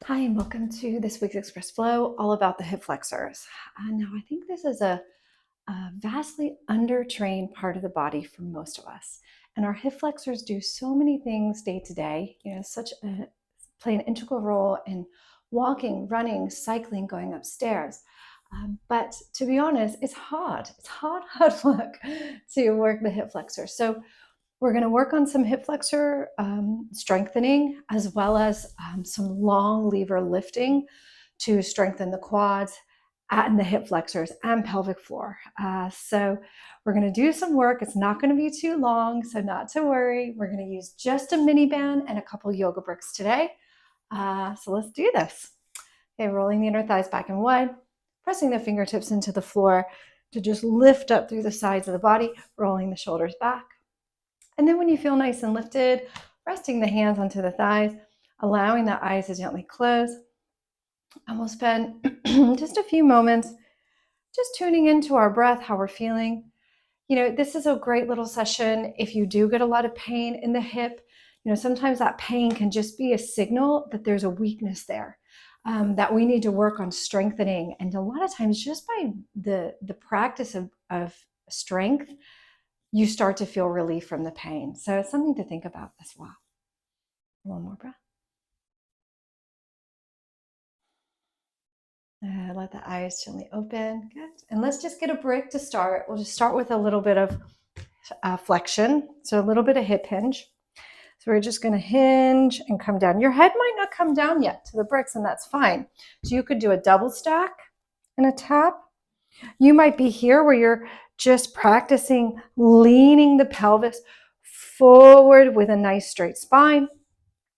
Hi, and welcome to this week's Express Flow, all about the hip flexors. Now, I think this is a vastly undertrained part of the body for most of us. And our hip flexors do so many things day to day, play an integral role in walking, running, cycling, going upstairs. But to be honest, it's hard. It's hard work to work the hip flexors. So we're going to work on some hip flexor strengthening as well as some long lever lifting to strengthen the quads and the hip flexors and pelvic floor. So we're going to do some work. It's not going to be too long, so not to worry. We're going to use just a mini band and a couple yoga bricks today. So let's do this. Okay, rolling the inner thighs back and wide, pressing the fingertips into the floor to just lift up through the sides of the body, rolling the shoulders back. And then when you feel nice and lifted, resting the hands onto the thighs, allowing the eyes to gently close. And we'll spend just a few moments just tuning into our breath, how we're feeling. This is a great little session if you do get a lot of pain in the hip. Sometimes that pain can just be a signal that there's a weakness there that we need to work on strengthening. And a lot of times, just by the practice of strength, you start to feel relief from the pain. So it's something to think about as well. One more breath. Let the eyes gently open. Good. And let's just get a brick to start. We'll just start with a little bit of flexion. So a little bit of hip hinge. So we're just going to hinge and come down. Your head might not come down yet to the bricks, and that's fine. So you could do a double stack and a tap. You might be here where you're just practicing leaning the pelvis forward with a nice straight spine.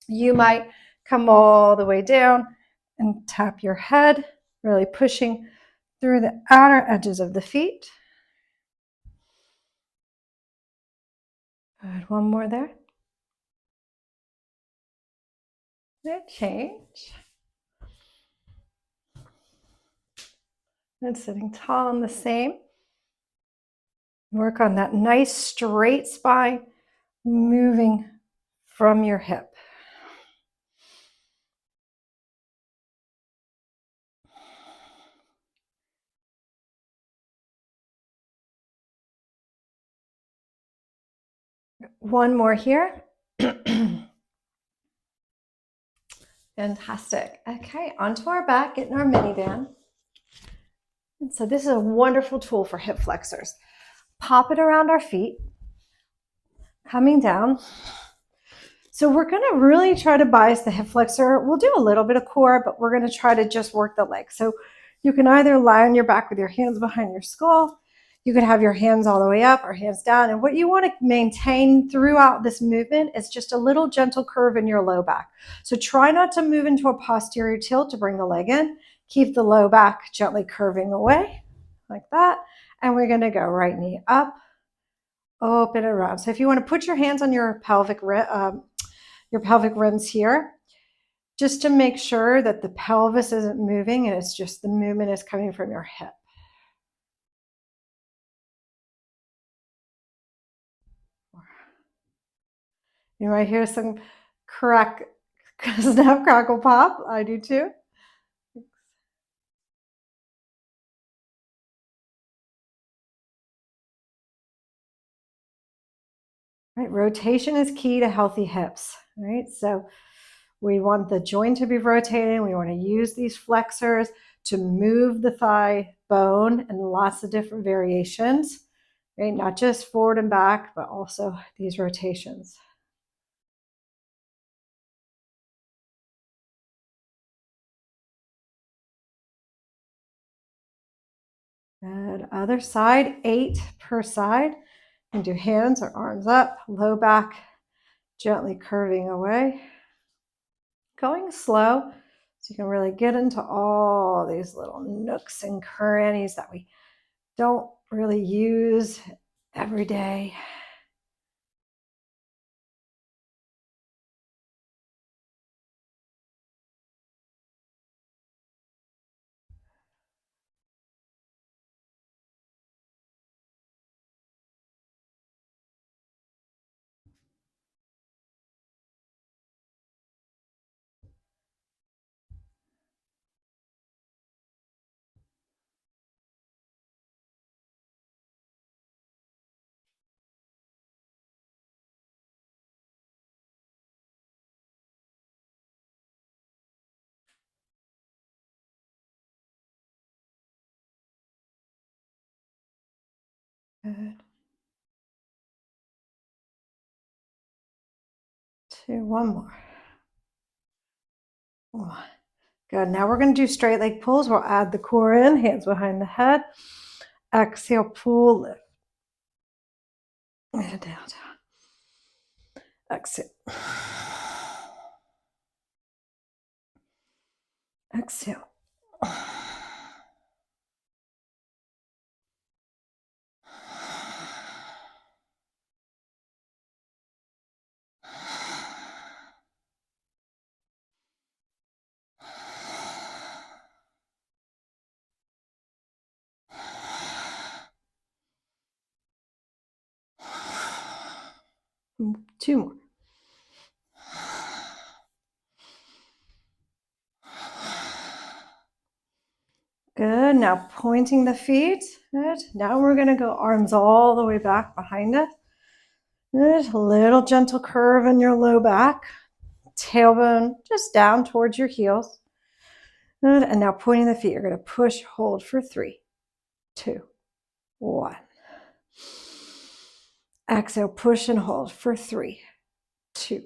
You might come all the way down and tap your head, really pushing through the outer edges of the feet. Good. One more there. Good. Change. And sitting tall on the same. Work on that nice straight spine, moving from your hip. One more here. Fantastic. Okay, onto our back, getting our mini band. And so this is a wonderful tool for hip flexors. Pop it around our feet, coming down. So we're going to really try to bias the hip flexor. We'll do a little bit of core, but we're going to try to just work the legs. So you can either lie on your back with your hands behind your skull. You could have your hands all the way up or hands down. And what you want to maintain throughout this movement is just a little gentle curve in your low back. So try not to move into a posterior tilt to bring the leg in. Keep the low back gently curving away like that. And we're going to go right knee up, open around. So if you want to put your hands on your pelvic rims here, just to make sure that the pelvis isn't moving and it's just the movement is coming from your hip. You might hear some crack, snap, crackle, pop. I do too. Right, rotation is key to healthy hips, right? So we want the joint to be rotating. We want to use these flexors to move the thigh bone and lots of different variations, right? Not just forward and back, but also these rotations. Good. Other side, 8 per side. And do hands or arms up, low back, gently curving away. Going slow so you can really get into all these little nooks and crannies that we don't really use every day. Good. 2, one more. 1. Good. Now we're going to do straight leg pulls. We'll add the core in, hands behind the head. Exhale, pull, lift. And down, down. Exhale. Exhale. Two more. Good. Now pointing the feet. Good. Now we're going to go arms all the way back behind us. Good. A little gentle curve in your low back. Tailbone just down towards your heels. Good. And now pointing the feet. You're going to push, hold for 3, 2, 1. Exhale, push and hold for 3, 2,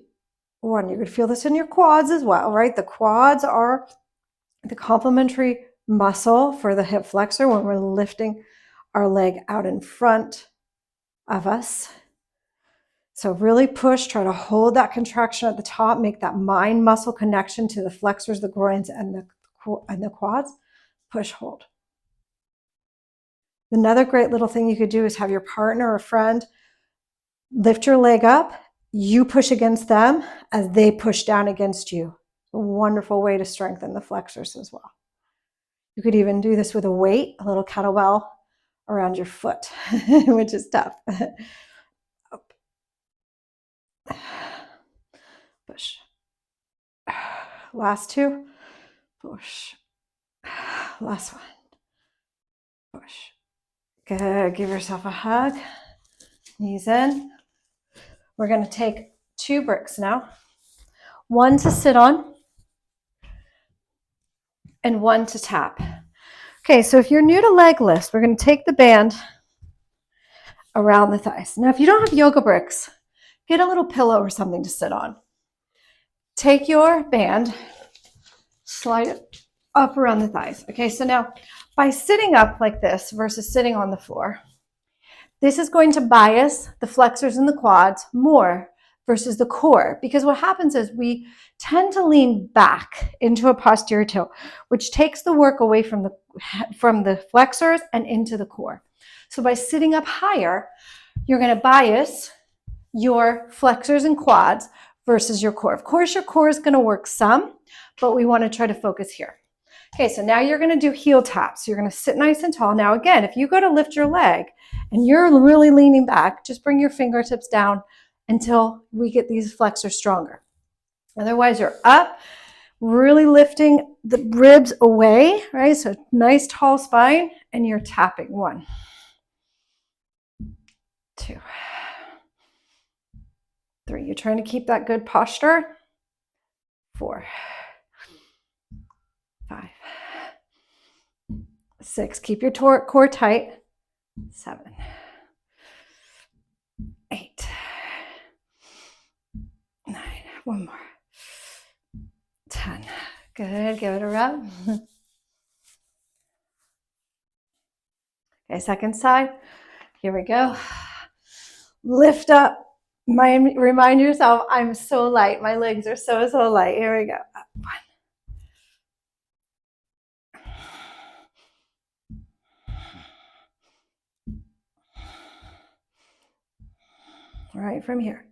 1. You could feel this in your quads as well, right? The quads are the complementary muscle for the hip flexor when we're lifting our leg out in front of us. So really push, try to hold that contraction at the top, make that mind muscle connection to the flexors, the groins, and the quads. Push, hold. Another great little thing you could do is have your partner or friend lift your leg up, you push against them as they push down against you. A wonderful way to strengthen the flexors as well. You could even do this with a weight, a little kettlebell around your foot, which is tough. Up. Push. Last 2. Push. Last one. Push. Good. Give yourself a hug. Knees in. We're going to take 2 bricks now. 1 to sit on and 1 to tap. Okay, so if you're new to leg lifts, we're going to take the band around the thighs. Now, if you don't have yoga bricks, get a little pillow or something to sit on. Take your band, slide it up around the thighs. Okay, so now by sitting up like this versus sitting on the floor, this is going to bias the flexors and the quads more versus the core, because what happens is we tend to lean back into a posterior tilt, which takes the work away from the flexors and into the core. So by sitting up higher, you're going to bias your flexors and quads versus your core. Of course, your core is going to work some, but we want to try to focus here. Okay, so now you're going to do heel taps. You're going to sit nice and tall. Now, again, if you go to lift your leg and you're really leaning back, just bring your fingertips down until we get these flexors stronger. Otherwise, you're up, really lifting the ribs away, right? So nice tall spine, and you're tapping. 1, 2, 3. You're trying to keep that good posture. 4, 5, 6. Keep your core tight. 7, 8, 9. 1 more. 10. Good. Give it a rub. Okay, second side. Here we go. Lift up. Remind yourself, I'm so light. My legs are so light. Here we go. Up. 1. All right, from here.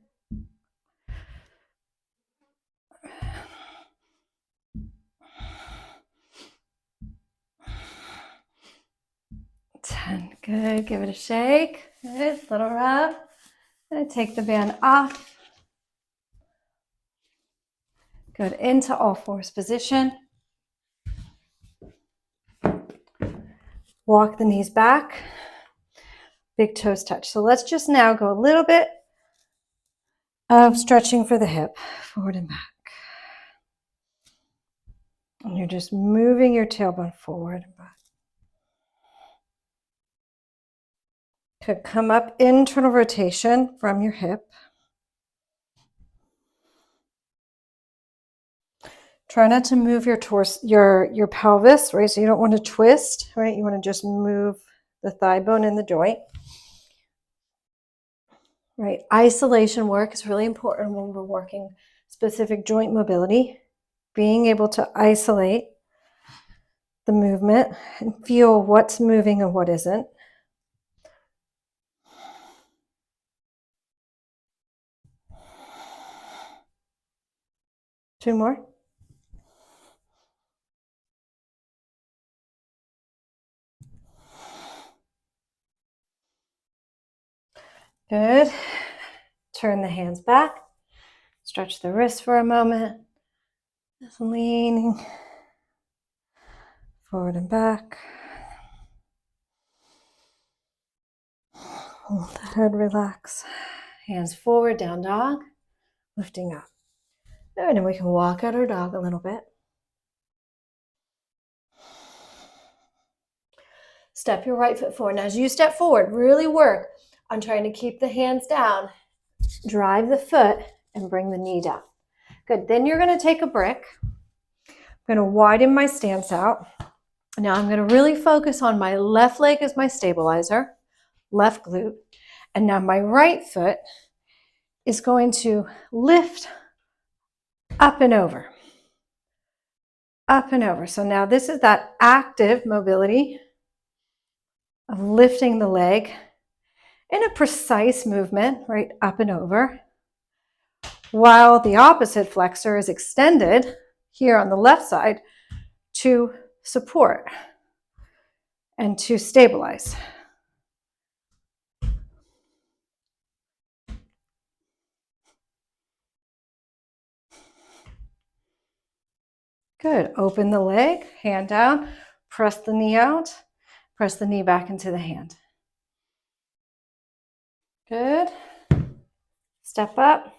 10. Good. Give it a shake. Good. Little rub. And take the band off. Good. Into all fours position. Walk the knees back. Big toes touch. So let's just now go a little bit of stretching for the hip, forward and back. And you're just moving your tailbone forward and back. Could come up internal rotation from your hip. Try not to move your torso, your pelvis, right? So you don't want to twist, right? You want to just move the thigh bone in the joint. Right? Isolation work is really important when we're working specific joint mobility. Being able to isolate the movement and feel what's moving and what isn't. Two more. Good. Turn the hands back. Stretch the wrists for a moment. Just leaning forward and back. Let the head relax. Hands forward, down dog. Lifting up. Good, and we can walk out our dog a little bit. Step your right foot forward. Now, as you step forward, really work on trying to keep the hands down. Drive the foot and bring the knee down. Good. Then you're going to take a brick. I'm going to widen my stance out. Now I'm going to really focus on my left leg as my stabilizer, left glute. And now my right foot is going to lift up and over. Up and over. So now this is that active mobility of lifting the leg in a precise movement, right, up and over, while the opposite flexor is extended here on the left side to support and to stabilize. Good. Open the leg, hand down, press the knee out, press the knee back into the hand. Good. Step up.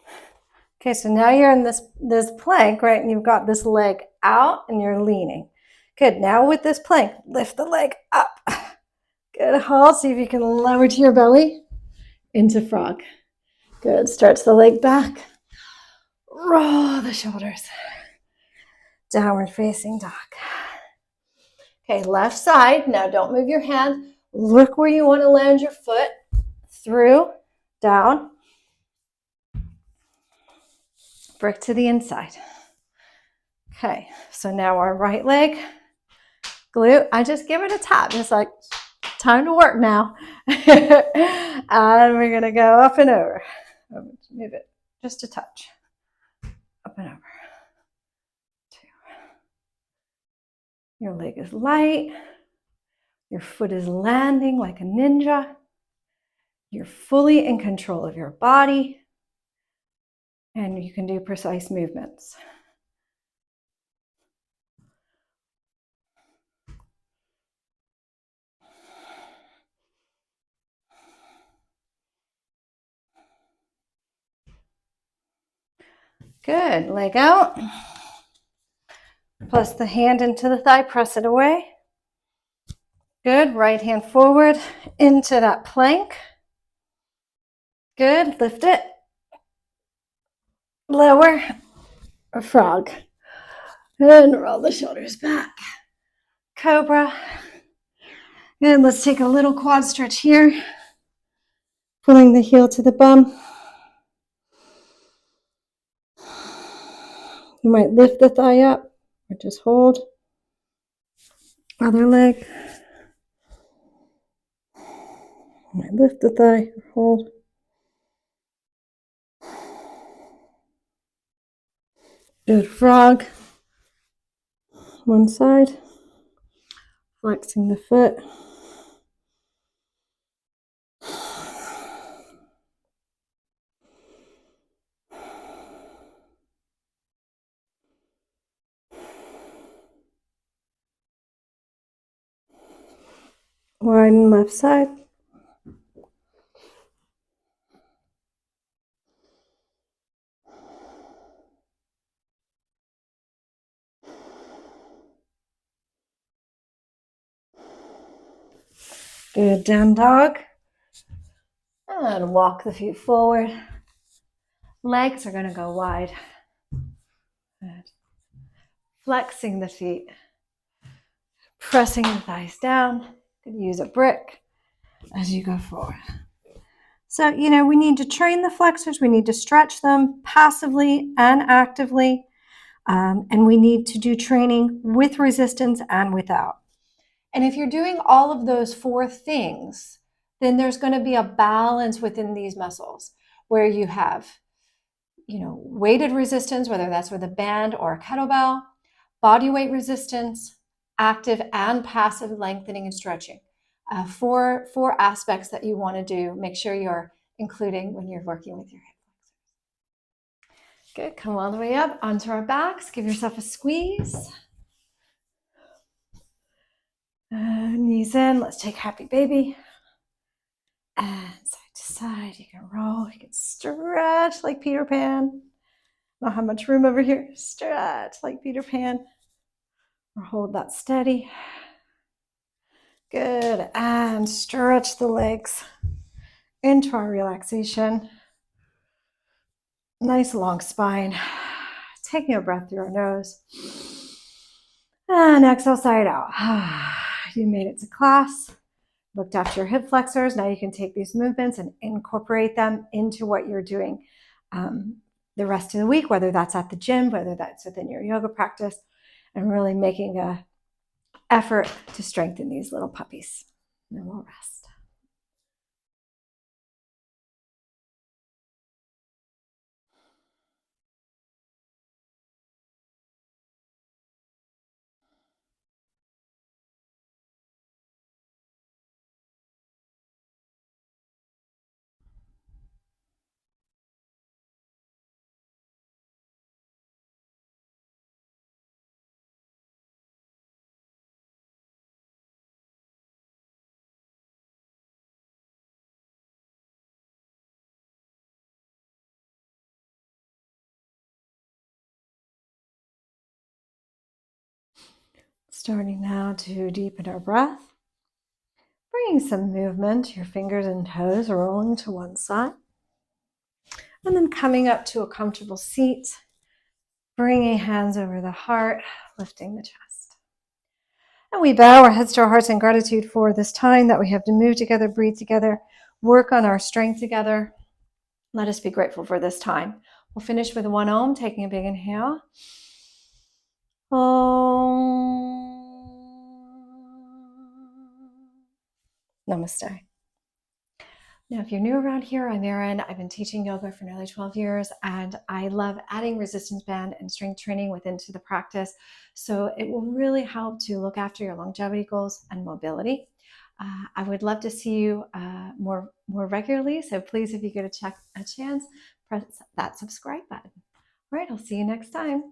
Okay, so now you're in this plank, right? And you've got this leg out and you're leaning. Good. Now with this plank, lift the leg up. Good. Hold. See if you can lower to your belly into frog. Good. Stretch the leg back. Roll the shoulders. Downward facing dog. Okay, left side. Now don't move your hand. Look where you want to land your foot. Through, down. Brick to the inside. Okay, so now our right leg, glute. I just give it a tap. Just like, time to work now. And we're going to go up and over. Move it just a touch. Up and over. Two. Your leg is light. Your foot is landing like a ninja. You're fully in control of your body. And you can do precise movements. Good. Leg out. Plus the hand into the thigh, press it away. Good. Right hand forward into that plank. Good. Lift it. Lower. A frog. And roll the shoulders back. Cobra. And let's take a little quad stretch here. Pulling the heel to the bum. You might lift the thigh up or just hold. Other leg. You might lift the thigh or hold. Good. Frog. One side. Flexing the foot. Widen left side. Good. Down dog. And walk the feet forward. Legs are going to go wide. Good. Flexing the feet. Pressing the thighs down. You could use a brick as you go forward. So, we need to train the flexors. We need to stretch them passively and actively. And we need to do training with resistance and without. And if you're doing all of those 4 things, then there's going to be a balance within these muscles where you have, weighted resistance, whether that's with a band or a kettlebell, body weight resistance, active and passive lengthening and stretching. 4 aspects that you want to do. Make sure you're including when you're working with your hip flexors. Good. Come all the way up onto our backs. Give yourself a squeeze. Knees in. Let's take happy baby. And side to side. You can roll. You can stretch like Peter Pan. Not have much room over here. Stretch like Peter Pan. Or hold that steady. Good. And stretch the legs into our relaxation. Nice long spine. Taking a breath through our nose. And exhale, side out. You made it to class. Looked after your hip flexors. Now you can take these movements and incorporate them into what you're doing the rest of the week, whether that's at the gym, whether that's within your yoga practice, and really making an effort to strengthen these little puppies. And then we'll rest. Starting now to deepen our breath. Bringing some movement, your fingers and toes rolling to one side. And then coming up to a comfortable seat, bringing hands over the heart, lifting the chest. And we bow our heads to our hearts in gratitude for this time that we have to move together, breathe together, work on our strength together. Let us be grateful for this time. We'll finish with 1 Om, taking a big inhale. Om. Namaste. Now, if you're new around here, I'm Erin. I've been teaching yoga for nearly 12 years, and I love adding resistance band and strength training within the practice. So it will really help to look after your longevity goals and mobility. I would love to see you more regularly. So please, if you get a chance, press that subscribe button. All right, I'll see you next time.